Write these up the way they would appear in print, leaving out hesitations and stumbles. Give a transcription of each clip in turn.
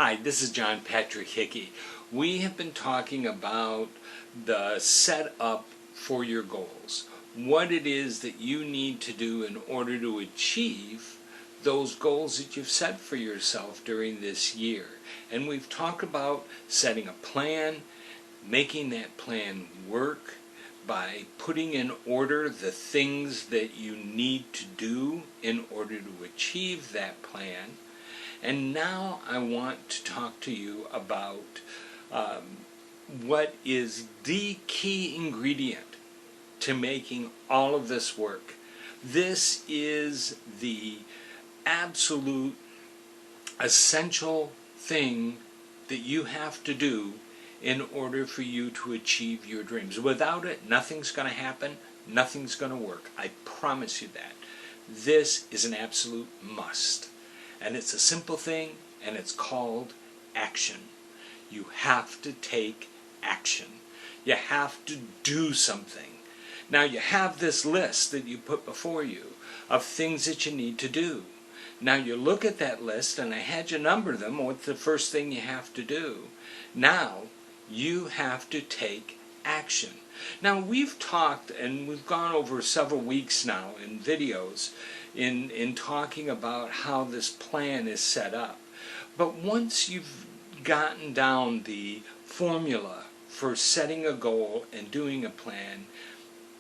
Hi, this is John Patrick Hickey. We have been talking about the setup for your goals. What it is that you need to do in order to achieve those goals that you've set for yourself during this year. And we've talked about setting a plan, making that plan work by putting in order the things that you need to do in order to achieve that plan. And now I want to talk to you about what is the key ingredient to making all of this work. This is the absolute essential thing that you have to do in order for you to achieve your dreams. Without it, nothing's going to happen, nothing's going to work. I promise you that. This is an absolute must. And it's a simple thing, and it's called action. You have to take action. You have to do something. Now you have this list that you put before you of things that you need to do. Now you look at that list, and I had you number them. What's the first thing you have to do? Now you have to take action. Now we've talked, and we've gone over several weeks now in videos in talking about how this plan is set up. But once you've gotten down the formula for setting a goal and doing a plan,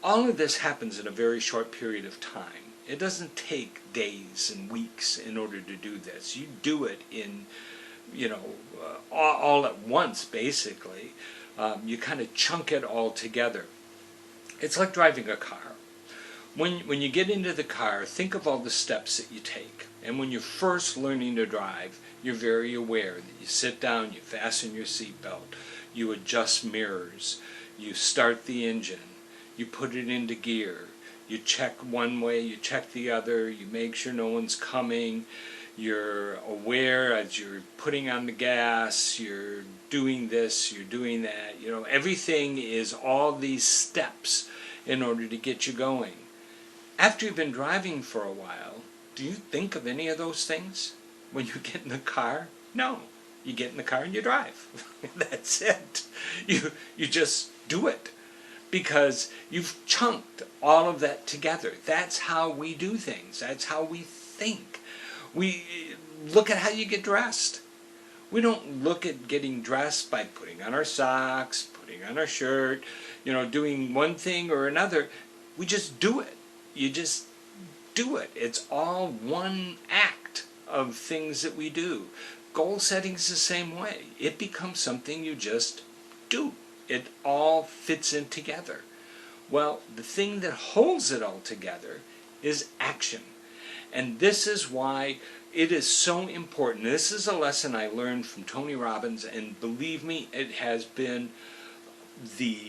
all of this happens in a very short period of time. It doesn't take days and weeks in order to do this. You do it in, all at once, basically. You kind of chunk it all together. It's like driving a car. When you get into the car, think of all the steps that you take. And when you're first learning to drive, you're very aware that you sit down, you fasten your seatbelt, you adjust mirrors, you start the engine, you put it into gear, you check one way, you check the other, you make sure no one's coming, you're aware as you're putting on the gas, you're doing this, you're doing that. Everything is all these steps in order to get you going. After you've been driving for a while, do you think of any of those things when you get in the car? No. You get in the car and you drive. That's it. You just do it because you've chunked all of that together. That's how we do things. That's how we think. We look at how you get dressed. We don't look at getting dressed by putting on our socks, putting on our shirt, doing one thing or another. We just do it. You just do it. It's all one act of things that we do. Goal setting is the same way. It becomes something you just do. It all fits in together. Well, the thing that holds it all together is action. And this is why it is so important. This is a lesson I learned from Tony Robbins, and believe me, it has been the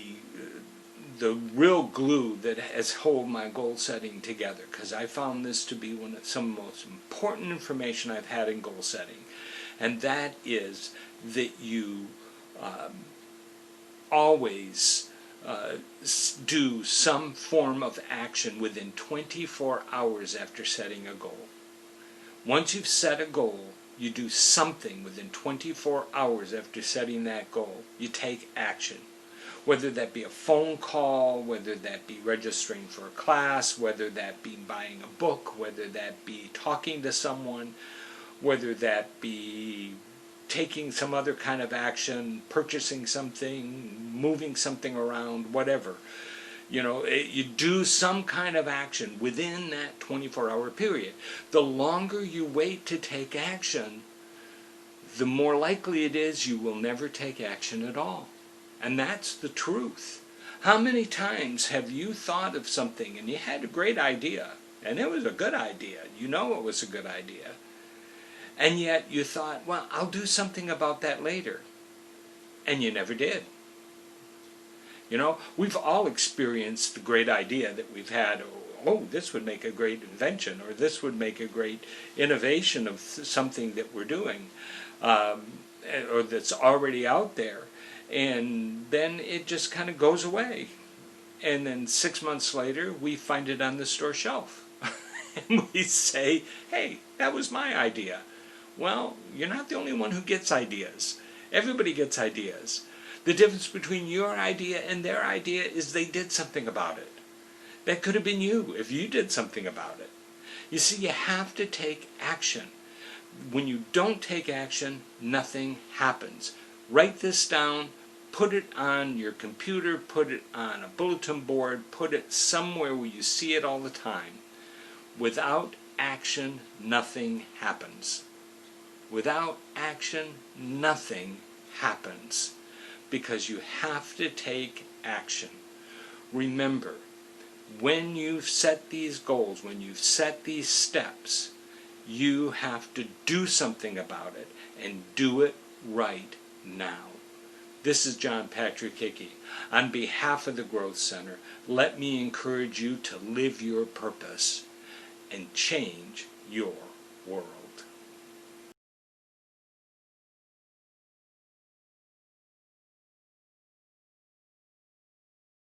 real glue that has held my goal setting together, because I found this to be some of the most important information I've had in goal setting. And that is that you always do some form of action within 24 hours after setting a goal. Once you've set a goal, you do something within 24 hours after setting that goal. You take action. Whether that be a phone call, whether that be registering for a class, whether that be buying a book, whether that be talking to someone, whether that be taking some other kind of action, purchasing something, moving something around, whatever. You do some kind of action within that 24-hour period. The longer you wait to take action, the more likely it is you will never take action at all. And that's the truth. How many times have you thought of something and you had a great idea, and it was a good idea, it was a good idea, and yet you thought, well, I'll do something about that later, and you never did. We've all experienced the great idea that we've had, this would make a great invention, or this would make a great innovation of something that we're doing, or that's already out there. And then it just kind of goes away. And then 6 months later, we find it on the store shelf. And we say, hey, that was my idea. Well, you're not the only one who gets ideas. Everybody gets ideas. The difference between your idea and their idea is they did something about it. That could have been you if you did something about it. You see, you have to take action. When you don't take action, nothing happens. Write this down, put it on your computer, put it on a bulletin board, put it somewhere where you see it all the time. Without action, nothing happens. Without action, nothing happens. Because you have to take action. Remember, when you've set these goals, when you've set these steps, you have to do something about it, and do it right now. This is John Patrick Hickey. On behalf of the Growth Center, let me encourage you to live your purpose and change your world.